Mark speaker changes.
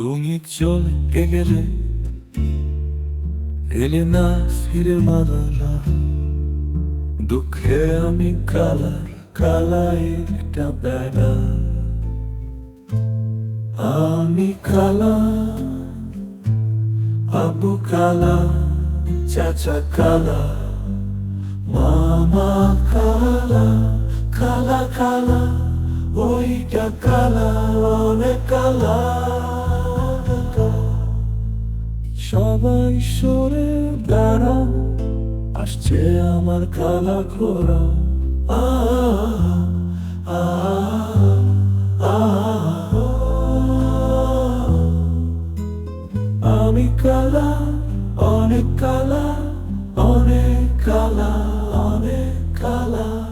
Speaker 1: তুমি চলে গেলে এলে না ফিরে মাদালা দুঃখে আমি কালার কালাই এটা বেড়া আমি কালা আবু কালা চাচা কালা মামা কালা কালা কালা ওইটা কালা অনেক কালা সবাই সরে দাঁড়া আসছে আমার কালা ঘোড়া আমি কালা অনেক কালা অনেক কালা অনেক কালা।